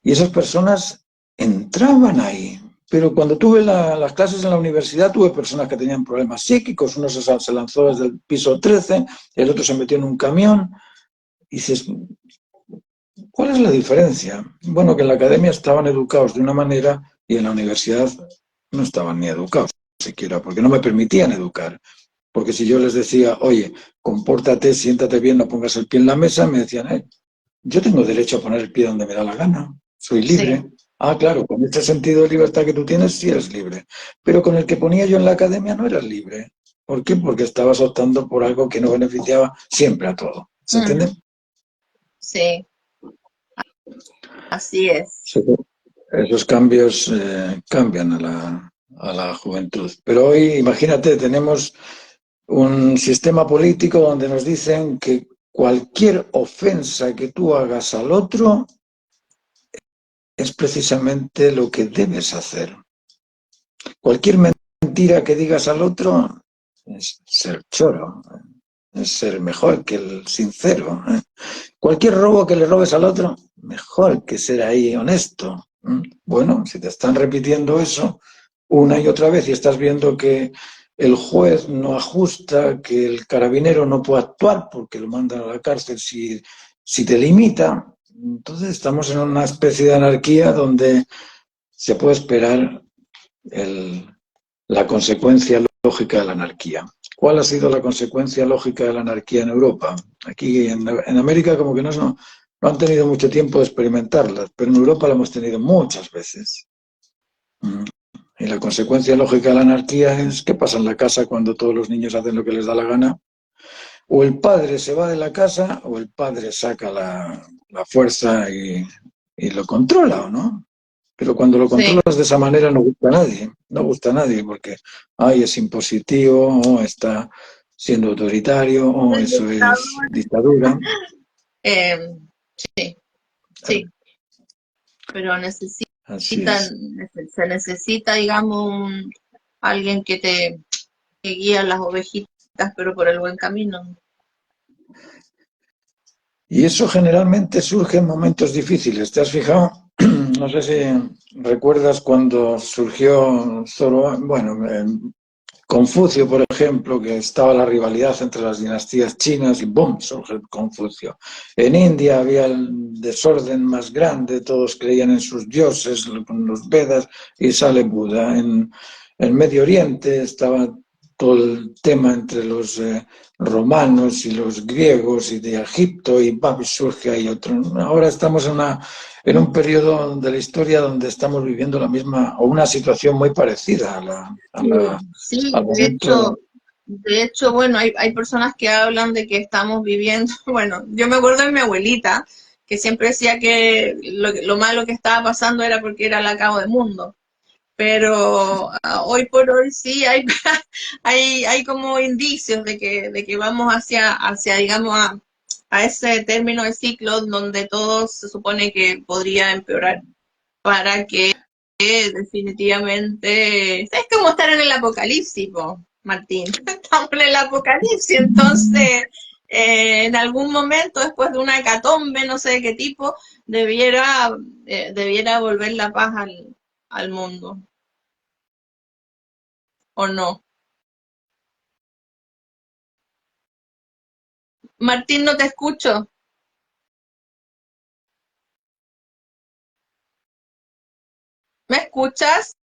Speaker 2: y esas personas entraban ahí. Pero cuando tuve las clases en la universidad, tuve personas que tenían problemas psíquicos. Uno se lanzó desde el piso 13, el otro se metió en un camión. Y dices, ¿cuál es la diferencia? Bueno, que en la academia estaban educados de una manera y en la universidad no estaban ni educados siquiera, porque no me permitían educar. Porque si yo les decía, oye, compórtate, siéntate bien, no pongas el pie en la mesa, me decían, yo tengo derecho a poner el pie donde me da la gana, soy libre.
Speaker 1: Sí.
Speaker 2: Ah, claro, con este sentido de libertad que tú tienes, sí eres libre. Pero con el que ponía yo en la academia no eras libre. ¿Por qué? Porque estabas optando por algo que no beneficiaba siempre a todo. ¿Se entiende?
Speaker 1: Sí, así es.
Speaker 2: Sí. Esos cambios cambian a la juventud. Pero hoy, imagínate, tenemos un sistema político donde nos dicen que cualquier ofensa que tú hagas al otro es precisamente lo que debes hacer. Cualquier mentira que digas al otro es ser choro, es ser mejor que el sincero. Cualquier robo que le robes al otro, mejor que ser ahí honesto. Bueno, si te están repitiendo eso una y otra vez y estás viendo que el juez no ajusta, que el carabinero no puede actuar porque lo mandan a la cárcel si te limita, entonces estamos en una especie de anarquía donde se puede esperar la consecuencia lógica de la anarquía. ¿Cuál ha sido la consecuencia lógica de la anarquía en Europa? Aquí en América como que no han tenido mucho tiempo de experimentarlas, pero en Europa la hemos tenido muchas veces. Y la consecuencia lógica de la anarquía es qué pasa en la casa cuando todos los niños hacen lo que les da la gana. O el padre se va de la casa o el padre saca la fuerza y lo controla, ¿no? Pero cuando lo
Speaker 1: Sí.
Speaker 2: controlas de esa manera no gusta a nadie, no gusta a nadie porque, ay, es impositivo, o está siendo autoritario, o eso es dictadura.
Speaker 1: Sí, sí, pero
Speaker 2: Así es.
Speaker 1: se necesita, digamos, alguien que guíe a las ovejitas, pero por el buen camino.
Speaker 2: Y eso generalmente surge en momentos difíciles. ¿Te has fijado? No sé si recuerdas cuando surgió Confucio, por ejemplo, que estaba la rivalidad entre las dinastías chinas y ¡bum!, surge Confucio. En India había el desorden más grande, todos creían en sus dioses, con los Vedas, y sale Buda. En Medio Oriente estaba todo el tema entre los romanos y los griegos y de Egipto, y surge ahí otro. Ahora estamos en un periodo de la historia donde estamos viviendo la misma o una situación muy parecida
Speaker 1: Sí,
Speaker 2: al momento.
Speaker 1: de hecho, bueno, hay personas que hablan de que estamos viviendo, bueno, yo me acuerdo de mi abuelita, que siempre decía que lo malo que estaba pasando era porque era el acabo del mundo. Pero hoy por hoy sí hay como indicios de que vamos hacia digamos, a ese término de ciclo donde todo se supone que podría empeorar para que definitivamente es como estar en el apocalipsis, Martín. Estamos en el apocalipsis, entonces en algún momento después de una hecatombe, no sé de qué tipo, debiera volver la paz al mundo, ¿o no? Martín, no te escucho. ¿Me escuchas?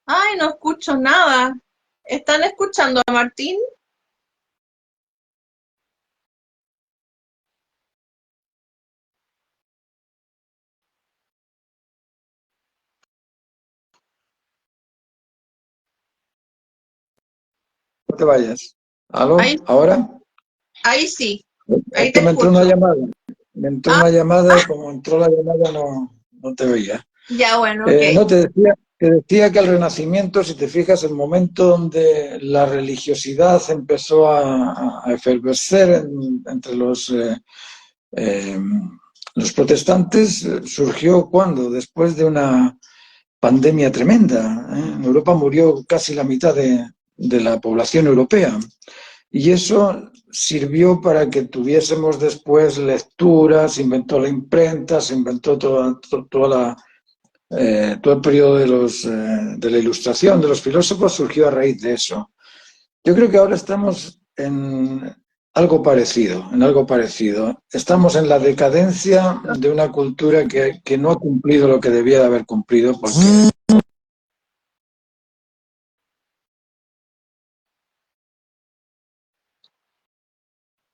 Speaker 1: Ay, no escucho nada. ¿Están escuchando a Martín?
Speaker 2: No te vayas. ¿Aló?
Speaker 1: Ahí,
Speaker 2: ¿Ahora?
Speaker 1: ahí sí,
Speaker 2: Es
Speaker 1: ahí
Speaker 2: que
Speaker 1: te
Speaker 2: me entró una
Speaker 1: escucho.
Speaker 2: llamada. Me entró
Speaker 1: Ah,
Speaker 2: una llamada y como entró la llamada no te oía.
Speaker 1: ya bueno, ok.
Speaker 2: No, te decía que el Renacimiento, si te fijas, el momento donde la religiosidad empezó a efervescer entre eh, los protestantes, surgió cuando, después de una pandemia tremenda. En Europa murió casi la mitad de la población europea. Y eso sirvió para que tuviésemos después lecturas, se inventó la imprenta, se inventó todo el periodo de la Ilustración, de los filósofos, surgió a raíz de eso. Yo creo que ahora estamos en algo parecido, en algo parecido. Estamos en la decadencia de una cultura que no ha cumplido lo que debía de haber cumplido, porque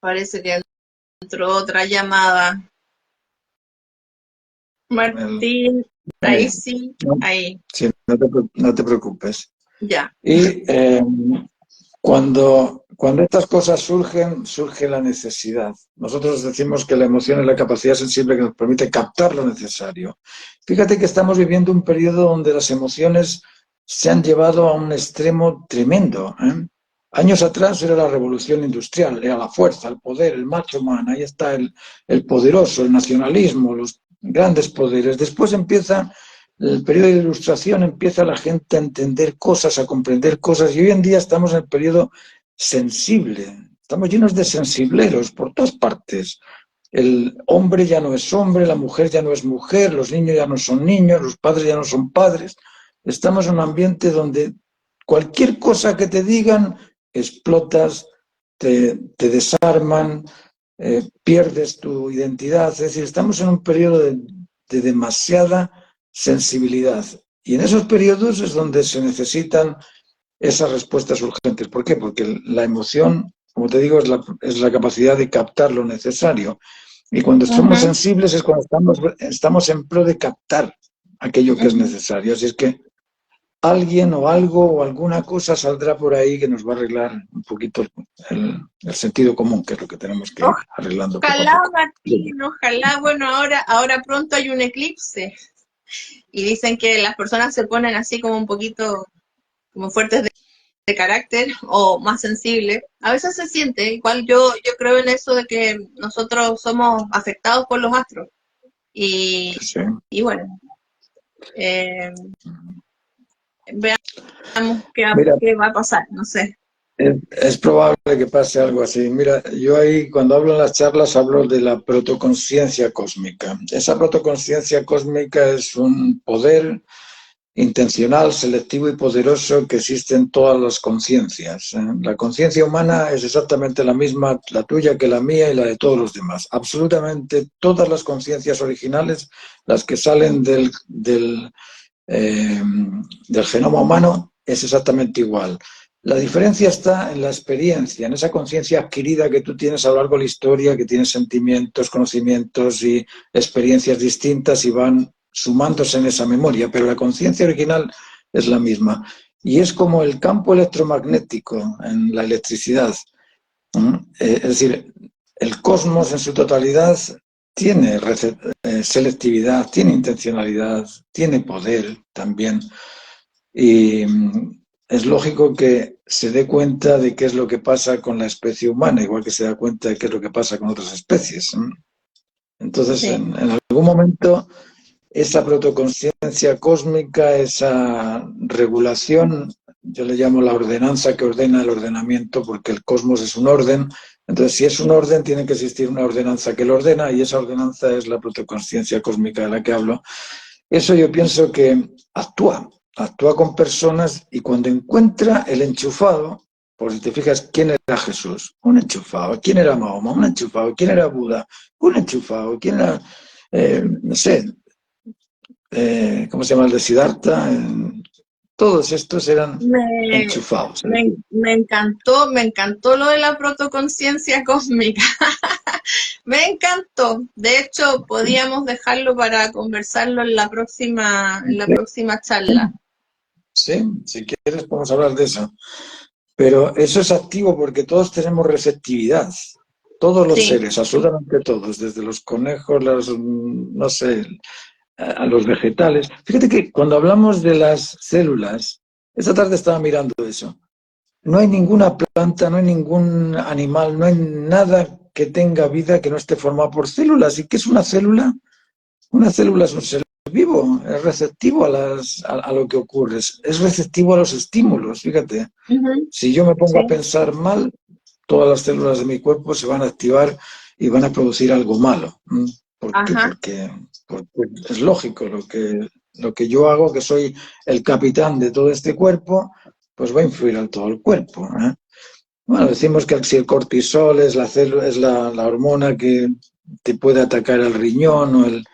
Speaker 1: Parece que entró otra llamada.
Speaker 2: el,
Speaker 1: Martín, ahí
Speaker 2: eh,
Speaker 1: sí,
Speaker 2: no,
Speaker 1: ahí,
Speaker 2: sí, no te preocupes.
Speaker 1: ya.
Speaker 2: Y cuando estas cosas surgen, surge la necesidad. Nosotros decimos que la emoción es la capacidad sensible que nos permite captar lo necesario. Fíjate que estamos viviendo un periodo donde las emociones se han llevado a un extremo tremendo. Años atrás era la revolución industrial, era la fuerza, el poder, el macho man, ahí está el poderoso, el nacionalismo, los grandes poderes. Después empieza el periodo de ilustración, empieza la gente a entender cosas, a comprender cosas, y hoy en día estamos en el periodo sensible. Estamos llenos de sensibleros por todas partes. El hombre ya no es hombre, la mujer ya no es mujer, los niños ya no son niños, los padres ya no son padres. Estamos en un ambiente donde cualquier cosa que te digan, explotas, te desarman, pierdes tu identidad. Es decir, estamos en un periodo de demasiada sensibilidad. Y en esos periodos es donde se necesitan esas respuestas urgentes. ¿Por qué? Porque la emoción, como te digo, es la capacidad de captar lo necesario. Y cuando somos
Speaker 1: Ujú,
Speaker 2: sensibles es cuando estamos en pro de captar aquello que es
Speaker 1: ujú.
Speaker 2: necesario. Así es que alguien o algo o alguna cosa saldrá por ahí que nos va a arreglar un poquito el sentido común, que es lo que tenemos que ir arreglando poco a
Speaker 1: Ojalá,
Speaker 2: poco.
Speaker 1: Martín, ojalá. Bueno, ahora pronto hay un eclipse y dicen que las personas se ponen así como un poquito como fuertes de carácter o más sensibles. A veces se siente, igual yo creo en eso de que nosotros somos afectados por los astros. Y,
Speaker 2: Sí.
Speaker 1: y bueno, eh, veamos
Speaker 2: Mira,
Speaker 1: qué va a pasar, no sé.
Speaker 2: es probable que pase algo así. Mira, yo ahí cuando hablo en las charlas hablo de la protoconsciencia cósmica. Esa protoconsciencia cósmica es un poder intencional, selectivo y poderoso que existe en todas las conciencias. La conciencia humana es exactamente la misma, la tuya que la mía y la de todos los demás. Absolutamente todas las conciencias originales, las que salen eh, del genoma humano, es exactamente igual. La diferencia está en la experiencia, en esa conciencia adquirida que tú tienes a lo largo de la historia, que tienes sentimientos, conocimientos y experiencias distintas y van sumándose en esa memoria, pero la conciencia original es la misma. Y es como el campo electromagnético en la electricidad. Es decir, el cosmos en su totalidad tiene selectividad, tiene intencionalidad, tiene poder también. Y es lógico que se dé cuenta de qué es lo que pasa con la especie humana, igual que se da cuenta de qué es lo que pasa con otras especies. Entonces,
Speaker 1: Sí.
Speaker 2: en algún momento, esa protoconsciencia cósmica, esa regulación, yo le llamo la ordenanza que ordena el ordenamiento, porque el cosmos es un orden. Entonces, si es un orden, tiene que existir una ordenanza que lo ordena, y esa ordenanza es la protoconsciencia cósmica de la que hablo. Eso yo pienso que actúa con personas y cuando encuentra el enchufado, por si te fijas, ¿quién era Jesús? Un enchufado. ¿Quién era Mahoma? Un enchufado. ¿Quién era Buda? Un enchufado. ¿Quién era, no sé, ¿cómo se llama el de Siddhartha? Todos estos eran
Speaker 1: Me,
Speaker 2: enchufados.
Speaker 1: me encantó lo de la protoconciencia cósmica. Me encantó. De hecho, podíamos dejarlo para conversarlo en la próxima charla.
Speaker 2: Sí, si quieres podemos hablar de eso. Pero eso es activo porque todos tenemos receptividad. Todos los
Speaker 1: Sí.
Speaker 2: seres, absolutamente todos, desde los conejos, no sé, a los vegetales. Fíjate que cuando hablamos de las células, esta tarde estaba mirando eso. No hay ninguna planta, no hay ningún animal, no hay nada que tenga vida que no esté formado por células. ¿Y qué es una célula? Una célula es un ser vivo, es receptivo a lo que ocurre, es receptivo a los estímulos, fíjate.
Speaker 1: Ujú,
Speaker 2: Si yo me pongo a
Speaker 1: sí.
Speaker 2: pensar mal, todas las células de mi cuerpo se van a activar y van a producir algo malo. ¿Por qué?
Speaker 1: Ajá.
Speaker 2: Porque es lógico, lo que yo hago, que soy el capitán de todo este cuerpo, pues va a influir en todo el cuerpo. Bueno, decimos que si el cortisol es la hormona que te puede atacar el riñón o el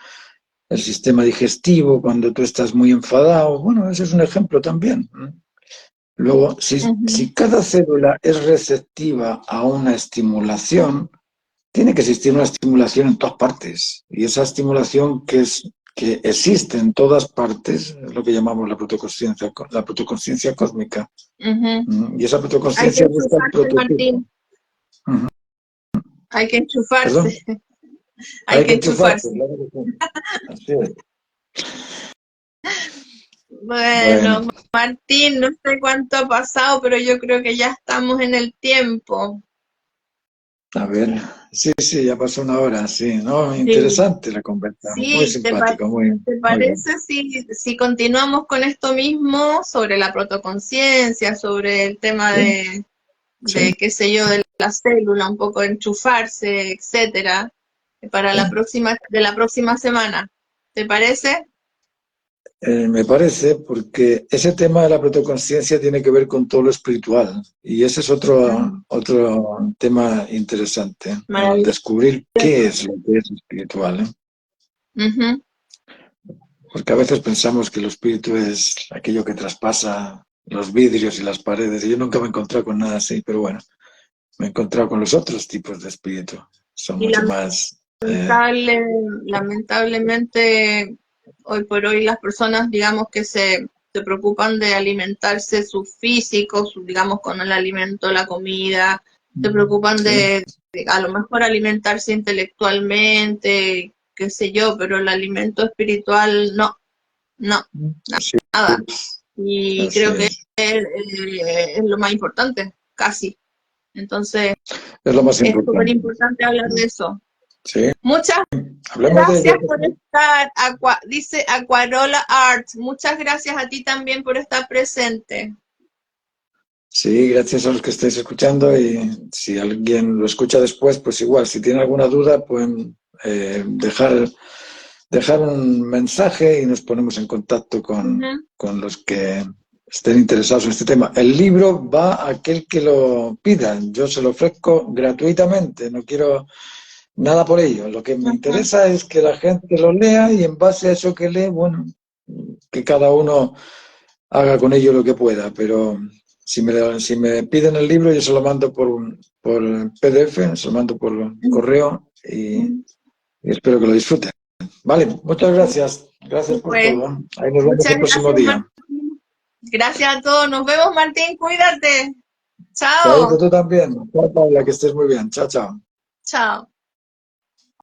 Speaker 2: sistema digestivo cuando tú estás muy enfadado. Bueno, ese es un ejemplo también. Luego,
Speaker 1: Ujú.
Speaker 2: si cada célula es receptiva a una estimulación, tiene que existir una estimulación en todas partes. Y esa estimulación que existe en todas partes es lo que llamamos la protoconsciencia cósmica.
Speaker 1: Ujú.
Speaker 2: Y esa
Speaker 1: Hay que
Speaker 2: protoconsciencia busca el
Speaker 1: enchufarse,
Speaker 2: prototipo.
Speaker 1: Martín. Hay que enchufarse.
Speaker 2: ¿Perdón?
Speaker 1: Hay
Speaker 2: Hay
Speaker 1: que
Speaker 2: que enchufarse,
Speaker 1: enchufarse.
Speaker 2: claro que sí. Así es. Bueno,
Speaker 1: Bueno, Martín, no sé cuánto ha pasado, pero yo creo que ya estamos en el tiempo.
Speaker 2: a ver. Sí, sí, ya pasó una hora, sí. No,
Speaker 1: Sí,
Speaker 2: interesante la conversa. Muy
Speaker 1: sí,
Speaker 2: simpático,
Speaker 1: ¿te
Speaker 2: muy bien.
Speaker 1: parece si continuamos con esto mismo sobre la protoconciencia, sobre el tema
Speaker 2: Sí, sí.
Speaker 1: qué sé yo, de la célula, un poco enchufarse, etcétera, para
Speaker 2: Sí.
Speaker 1: de la próxima semana? ¿Te parece?
Speaker 2: Me parece, porque ese tema de la protoconsciencia tiene que ver con todo lo espiritual y ese es
Speaker 1: Mm,
Speaker 2: otro tema interesante, el
Speaker 1: maravilloso.
Speaker 2: descubrir qué es lo que es espiritual.
Speaker 1: Ujú.
Speaker 2: Porque a veces pensamos que el espíritu es aquello que traspasa los vidrios y las paredes. Y yo nunca me he encontrado con nada así, pero bueno, me he encontrado con los otros tipos de espíritu. Son
Speaker 1: Y
Speaker 2: mucho más...
Speaker 1: lamentablemente, hoy por hoy las personas, digamos, que se preocupan de alimentarse su físico, digamos, con el alimento, la comida, se preocupan
Speaker 2: sí,
Speaker 1: de a lo mejor alimentarse intelectualmente, qué sé yo, pero el alimento espiritual no, no,
Speaker 2: sí,
Speaker 1: nada. Y
Speaker 2: así
Speaker 1: creo que
Speaker 2: es.
Speaker 1: es lo más importante, casi. Entonces,
Speaker 2: Es lo más
Speaker 1: es súper
Speaker 2: importante.
Speaker 1: importante hablar de eso.
Speaker 2: Sí,
Speaker 1: Muchas
Speaker 2: hablemos de
Speaker 1: gracias
Speaker 2: ello.
Speaker 1: por estar, dice Aquarola Art. Muchas gracias a ti también por estar presente.
Speaker 2: Sí, gracias a los que estáis escuchando y si alguien lo escucha después, pues igual, si tiene alguna duda, pueden dejar un mensaje y nos ponemos en contacto con los que estén interesados en este tema. El libro va a aquel que lo pida, yo se lo ofrezco gratuitamente, no quiero nada por ello. Lo que me
Speaker 1: Ujú.
Speaker 2: interesa es que la gente lo lea y en base a eso que lee, bueno, que cada uno haga con ello lo que pueda, pero si me piden el libro, yo se lo mando por PDF, se lo mando por correo y espero que lo disfruten. Vale, muchas gracias. Gracias por
Speaker 1: Pues,
Speaker 2: todo. Ahí nos vemos
Speaker 1: muchas
Speaker 2: el próximo
Speaker 1: gracias,
Speaker 2: día.
Speaker 1: Martín. Gracias a todos. Nos vemos, Martín. Cuídate.
Speaker 2: Chaito,
Speaker 1: Chao.
Speaker 2: tú también. Chao, Paula, que estés muy bien. Chao, chao.
Speaker 1: Chao.